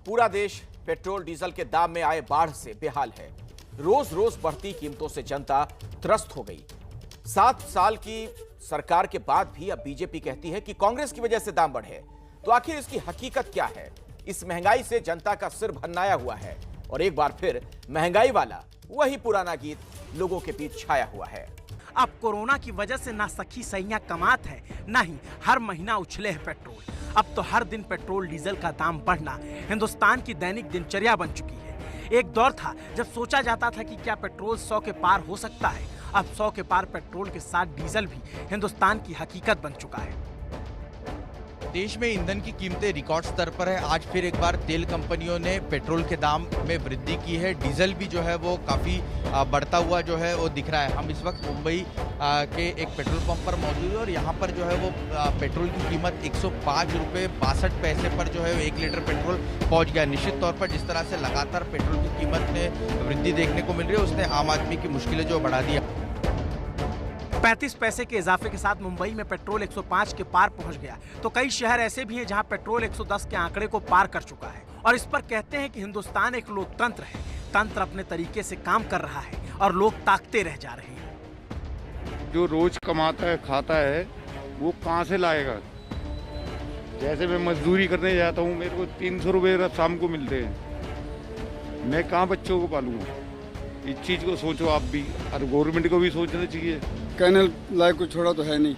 पूरा देश petrol diesel के दाम में आए बाढ़ से बेहाल है। रोज रोज बढ़ती कीमतों से जनता त्रस्त हो गई। 7 साल की सरकार के बाद भी अब बीजेपी कहती है कि कांग्रेस की वजह से दाम बढ़े। तो आखिर इसकी हकीकत क्या है? इस महंगाई से जनता का सिर भन्नाया हुआ है और एक बार फिर महंगाई वाला वही पुराना गीत लोगों के बीच छाया हुआ है। अब कोरोना की वजह से ना सखी सैया कमात है, ना ही हर महीना उछले है पेट्रोल। अब तो हर दिन पेट्रोल डीजल का दाम बढ़ना हिंदुस्तान की दैनिक दिनचर्या बन चुकी है। एक दौर था जब सोचा जाता था कि क्या पेट्रोल 100 के पार हो सकता है। अब 100 के पार पेट्रोल के साथ डीजल भी हिंदुस्तान की हकीकत बन चुका है। देश में ईंधन की कीमतें रिकॉर्ड स्तर पर है। आज फिर एक बार तेल कंपनियों ने पेट्रोल के दाम में वृद्धि की है। डीजल भी जो है वो काफ़ी बढ़ता हुआ जो है वो दिख रहा है। हम इस वक्त मुंबई के एक पेट्रोल पंप पर मौजूद हैं और यहाँ पर जो है वो पेट्रोल की कीमत 105 रुपये 62 पैसे पर जो है 1 लीटर पेट्रोल पहुँच गया। निश्चित तौर पर जिस तरह से लगातार पेट्रोल की कीमत में वृद्धि देखने को मिल रही है, उसने आम आदमी की मुश्किलें जो बढ़ा दी। 35 पैसे के इजाफे के साथ मुंबई में पेट्रोल 105 के पार पहुंच गया। तो कई शहर ऐसे भी हैं जहां पेट्रोल 110 के आंकड़े को पार कर चुका है। और इस पर कहते हैं कि हिंदुस्तान एक लोकतंत्र है। तंत्र अपने तरीके से काम कर रहा है और लोग ताकते रह जा रहे हैं। जो रोज कमाता है खाता है वो कहाँ से लाएगा? जैसे मैं मजदूरी करने जाता हूँ, मेरे को 300 रुपये शाम को मिलते हैं। मैं कहाँ बच्चों को पालूंगा? इस चीज़ को सोचो आप भी, और गवर्नमेंट को भी सोचना चाहिए। कहने लायक कुछ छोड़ा तो है नहीं।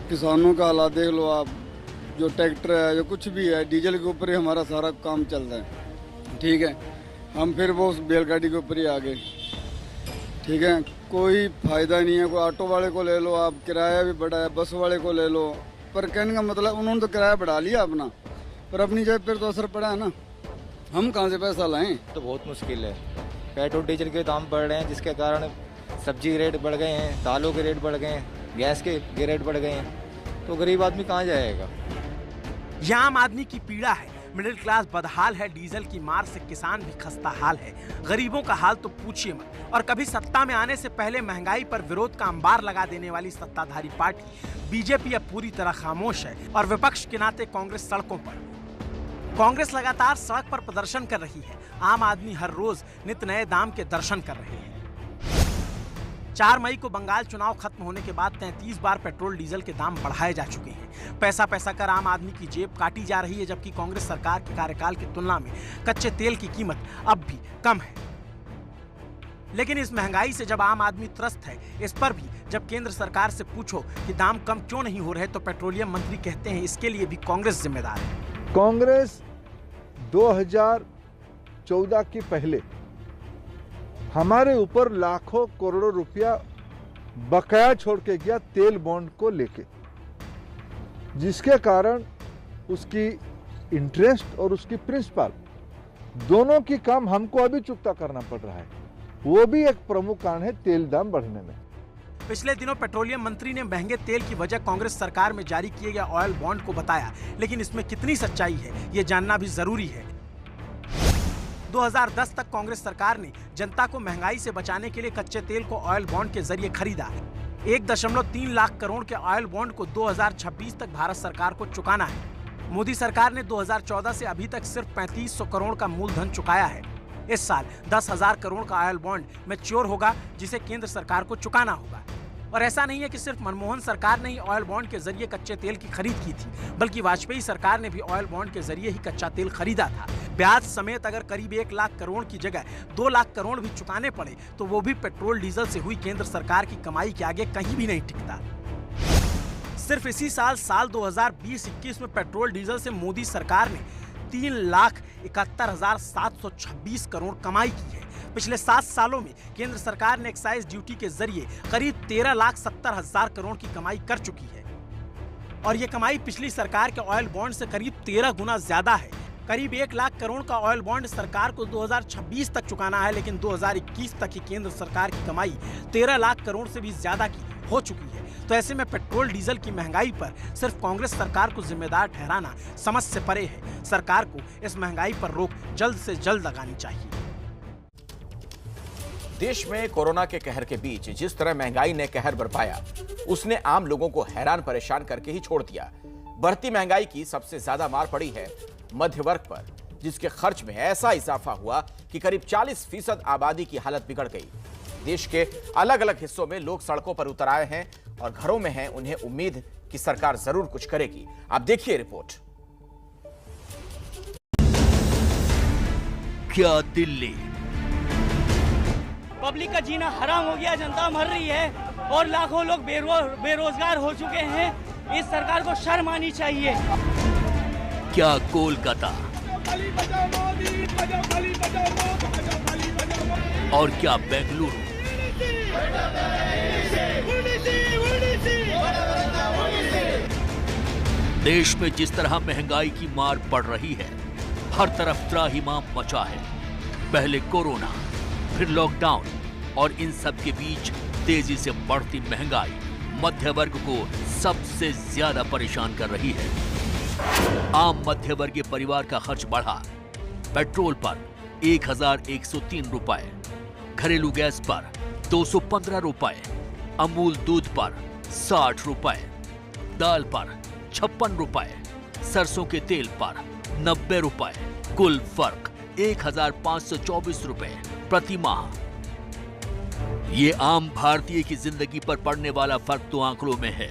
किसानों का हालात देख लो आप, जो ट्रैक्टर है जो कुछ भी है, डीजल के ऊपर ही हमारा सारा काम चलता है। ठीक है, हम फिर वो बैलगाड़ी के ऊपर ही आ गए। ठीक है, कोई फायदा नहीं है। कोई ऑटो वाले को ले लो आप, किराया भी बढ़ा है, बस वाले को ले लो। पर कहने का मतलब उन्होंने तो किराया बढ़ा लिया अपना, पर अपनी जेब पर तो असर पड़ा है ना। हम कहाँ से पैसा लाएं? तो बहुत मुश्किल है। पेट्रोल डीजल के दाम बढ़ रहे हैं, जिसके कारण सब्जी के रेट बढ़ गए हैं, दालों के रेट बढ़ गए हैं, गैस के रेट बढ़ गए हैं। तो गरीब आदमी कहाँ जाएगा? यह आम आदमी की पीड़ा है। मिडिल क्लास बदहाल है। डीजल की मार से किसान भी खस्ता हाल है। गरीबों का हाल तो पूछिए मत। और कभी सत्ता में आने से पहले महंगाई पर विरोध का अंबार लगा देने वाली सत्ताधारी पार्टी बीजेपी अब पूरी तरह खामोश है और विपक्ष के नाते कांग्रेस सड़कों पर। कांग्रेस लगातार सड़क पर प्रदर्शन कर रही है। आम आदमी हर रोज नित नए दाम के दर्शन कर रहे हैं। 4 मई को बंगाल चुनाव खत्म होने के बाद 33 बार पेट्रोल डीजल के दाम बढ़ाए जा चुके हैं। पैसा पैसा कर आम आदमी की जेब काटी जा रही है, जबकि कांग्रेस सरकार के कार्यकाल की तुलना में कच्चे तेल की कीमत अब भी कम है। लेकिन इस महंगाई से जब आम आदमी त्रस्त है, इस पर भी जब केंद्र सरकार से पूछो कि दाम कम क्यों नहीं हो रहे, तो पेट्रोलियम मंत्री कहते हैं इसके लिए भी कांग्रेस जिम्मेदार है। कांग्रेस 2014 के पहले हमारे ऊपर लाखों करोड़ों रुपया बकाया छोड़ के गया तेल बॉन्ड को लेके, जिसके कारण उसकी इंटरेस्ट और उसकी प्रिंसिपल दोनों की काम हमको अभी चुकता करना पड़ रहा है। वो भी एक प्रमुख कारण है तेल दाम बढ़ने में। पिछले दिनों पेट्रोलियम मंत्री ने महंगे तेल की वजह कांग्रेस सरकार में जारी किए गए ऑयल बॉन्ड को बताया, लेकिन इसमें कितनी सच्चाई है ये जानना भी जरूरी है। 2010 तक कांग्रेस सरकार ने जनता को महंगाई से बचाने के लिए कच्चे तेल को ऑयल बॉन्ड के जरिए खरीदा। 1.3 लाख करोड़ के ऑयल बॉन्ड को 2026 तक भारत सरकार को चुकाना है। मोदी सरकार ने 2014 से अभी तक सिर्फ 3500 करोड़ का मूलधन चुकाया है। इस साल 10,000 करोड़ का ऑयल बॉन्ड मैच्योर होगा, जिसे केंद्र सरकार को चुकाना होगा। और ऐसा नहीं है कि सिर्फ मनमोहन सरकार ने ही ऑयल बॉन्ड के जरिए कच्चे तेल की खरीद की थी, बल्कि वाजपेयी सरकार ने भी ऑयल बॉन्ड के जरिए ही कच्चा तेल खरीदा था। ब्याज समेत अगर करीब 1 लाख करोड़ की जगह 2 लाख करोड़ भी चुकाने पड़े, तो वो भी पेट्रोल डीजल से हुई केंद्र सरकार की कमाई के आगे कहीं भी नहीं टिकता। सिर्फ इसी साल 2020-21 में पेट्रोल डीजल से मोदी सरकार ने 3,71,726 करोड़ कमाई की है। पिछले 7 सालों में केंद्र सरकार ने एक्साइज ड्यूटी के जरिए करीब 13,70,000 करोड़ की कमाई कर चुकी है। और ये कमाई पिछली सरकार के ऑयल बॉन्ड से करीब 13 गुना ज्यादा है। करीब 1 लाख करोड़ का ऑयल बॉन्ड सरकार को 2026 तक चुकाना है, लेकिन 2021 तक ही केंद्र सरकार की कमाई 13 लाख करोड़ से भी ज्यादा की हो चुकी है। तो ऐसे में पेट्रोल डीजल की महंगाई पर सिर्फ कांग्रेस सरकार को जिम्मेदार ठहराना समझ से परे है। सरकार को इस महंगाई पर रोक जल्द से जल्द लगानी चाहिए। देश में कोरोना के कहर के बीच जिस तरह महंगाई ने कहर बरपाया, उसने आम लोगों को हैरान परेशान करके ही छोड़ दिया। बढ़ती महंगाई की सबसे ज्यादा मार पड़ी है मध्य वर्ग पर। जिसके खर्च में ऐसा इजाफा हुआ कि करीब 40% आबादी की हालत बिगड़ गई। देश के अलग अलग हिस्सों में लोग सड़कों पर उतर आए हैं और घरों में हैं। उन्हें उम्मीद कि सरकार जरूर कुछ करेगी। आप देखिए रिपोर्ट। क्या दिल्ली पब्लिक का जीना हराम हो गया, जनता मर रही है और लाखों लोग बेरोजगार हो चुके हैं। इस सरकार को शर्म आनी चाहिए। क्या कोलकाता और क्या बेंगलुरु? देश में जिस तरह महंगाई की मार पड़ रही है, हर तरफ त्राहिमाम मचा है। पहले कोरोना, फिर लॉकडाउन और इन सब के बीच तेजी से बढ़ती महंगाई मध्य वर्ग को सबसे ज्यादा परेशान कर रही है। आम मध्य वर्गीय परिवार का खर्च बढ़ा। पेट्रोल पर 1103 रुपए, घरेलू गैस पर 215 रुपए, अमूल दूध पर 60 रुपए, दाल पर 56 रुपए, सरसों के तेल पर 90 रुपए, कुल फर्क 1524 रुपए प्रति माह। ये आम भारतीय की जिंदगी पर पड़ने वाला फर्क तो आंकड़ों में है,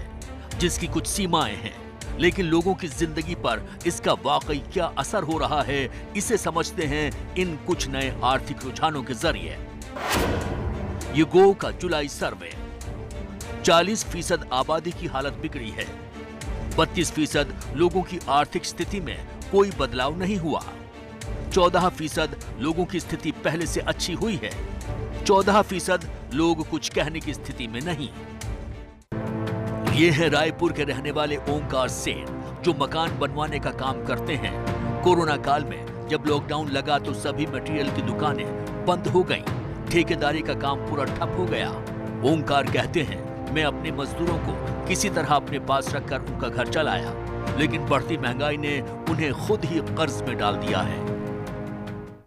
जिसकी कुछ सीमाएं हैं, लेकिन लोगों की जिंदगी पर इसका वाकई क्या असर हो रहा है, इसे समझते हैं इन कुछ नए आर्थिक रुझानों के जरिए। ये गो का जुलाई सर्वे। 40% आबादी की हालत बिगड़ी है। 32% लोगों की आर्थिक स्थिति में कोई बदलाव नहीं हुआ। 14% लोगों की स्थिति पहले से अच्छी हुई है। 14% लोग कुछ कहने की स्थिति में नहीं। ये है रायपुर के रहने वाले ओंकार सेन, जो मकान बनवाने का काम करते हैं। कोरोना काल में जब लॉकडाउन लगा तो सभी मटेरियल की दुकानें बंद हो गईं। ठेकेदारी का काम पूरा ठप हो गया। ओंकार कहते हैं, मैं अपने मजदूरों को किसी तरह अपने पास रखकर उनका घर चलाया, लेकिन बढ़ती महंगाई ने उन्हें खुद ही कर्ज में डाल दिया है।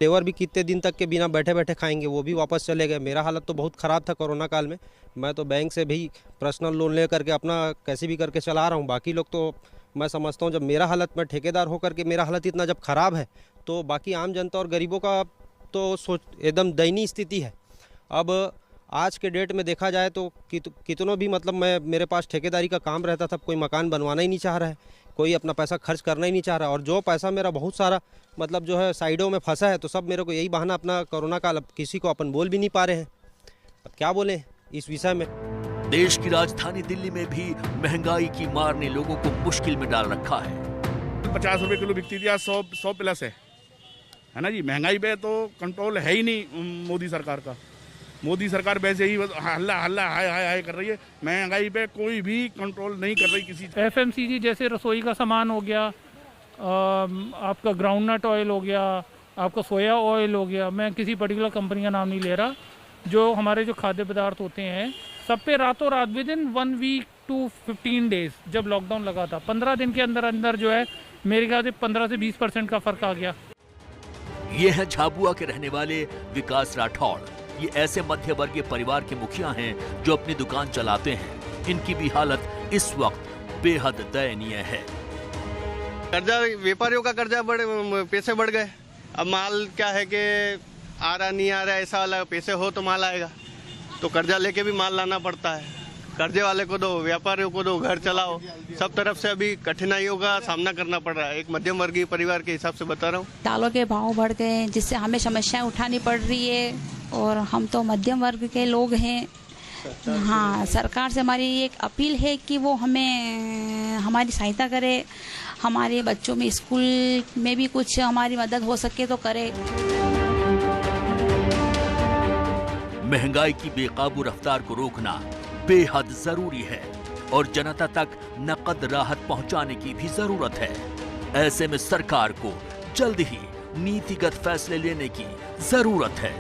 लेबर भी कितने दिन तक के बिना बैठे बैठे खाएंगे, वो भी वापस चले गए। मेरा हालत तो बहुत ख़राब था कोरोना काल में। मैं तो बैंक से भी पर्सनल लोन ले करके अपना कैसे भी करके चला रहा हूँ। बाकी लोग तो मैं समझता हूँ, जब मेरा हालत में ठेकेदार होकर के मेरा हालत इतना जब ख़राब है, तो बाकी आम जनता और गरीबों का तो सोच एकदम दयनीय स्थिति है। अब आज के डेट में देखा जाए तो कितनों भी मतलब मेरे पास ठेकेदारी का काम रहता था, कोई मकान बनवाना ही नहीं चाह रहा है, कोई अपना पैसा खर्च करना ही नहीं चाह रहा। और जो पैसा मेरा बहुत सारा मतलब जो है साइडों में फंसा है, तो सब मेरे को यही बहाना अपना कोरोना काल, अब किसी को अपन बोल भी नहीं पा रहे हैं। अब क्या बोले इस विषय में। देश की राजधानी दिल्ली में भी महंगाई की मार ने लोगों को मुश्किल में डाल रखा है। 50 रुपए किलो बिकती थी, आज 100 प्लस है ना जी। महंगाई पे तो कंट्रोल है ही नहीं मोदी सरकार का। मोदी सरकार वैसे ही हल्ला हाय कर रही है। महंगाई पे कोई भी कंट्रोल नहीं कर रही किसी। FMCG जैसे रसोई का सामान हो गया, आपका ग्राउंडनट ऑयल हो गया, आपका सोया ऑयल हो गया, मैं किसी पर्टिकुलर कंपनी का नाम नहीं ले रहा, जो हमारे जो खाद्य पदार्थ होते हैं, सब पे रातों रात within 1 week to 15 days जब लॉकडाउन लगा था, 15 दिन के अंदर अंदर जो है मेरे ख्याल से 15 से 20% का फर्क आ गया। ये है झाबुआ के रहने वाले विकास राठौड़। ये ऐसे मध्य वर्गीय परिवार के मुखिया हैं जो अपनी दुकान चलाते हैं। इनकी भी हालत इस वक्त बेहद दयनीय है। कर्जा, व्यापारियों का कर्जा पैसे बढ़ गए। अब माल क्या है कि आ रहा नहीं आ रहा, ऐसा वाला पैसे हो तो माल आएगा, तो कर्जा लेके भी माल लाना पड़ता है। कर्जे वाले को दो, व्यापारियों को दो, घर चलाओ, सब तरफ से अभी कठिनाइयों का सामना करना पड़ रहा है। एक मध्यम वर्गीय परिवार के हिसाब से बता रहा हूँ। दालों के भाव बढ़ गए हैं, जिससे हमें समस्याएं उठानी पड़ रही है, और हम तो मध्यम वर्ग के लोग हैं। हाँ, सरकार से हमारी एक अपील है कि वो हमें हमारी सहायता करे, हमारे बच्चों में स्कूल में भी कुछ हमारी मदद हो सके तो करे। महंगाई की बेकाबू रफ्तार को रोकना बेहद जरूरी है और जनता तक नकद राहत पहुंचाने की भी जरूरत है। ऐसे में सरकार को जल्द ही नीतिगत फैसले लेने की जरूरत है।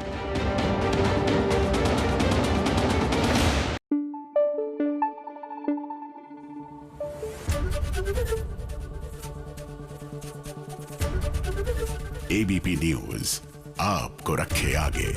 ABP न्यूज आपको रखे आगे।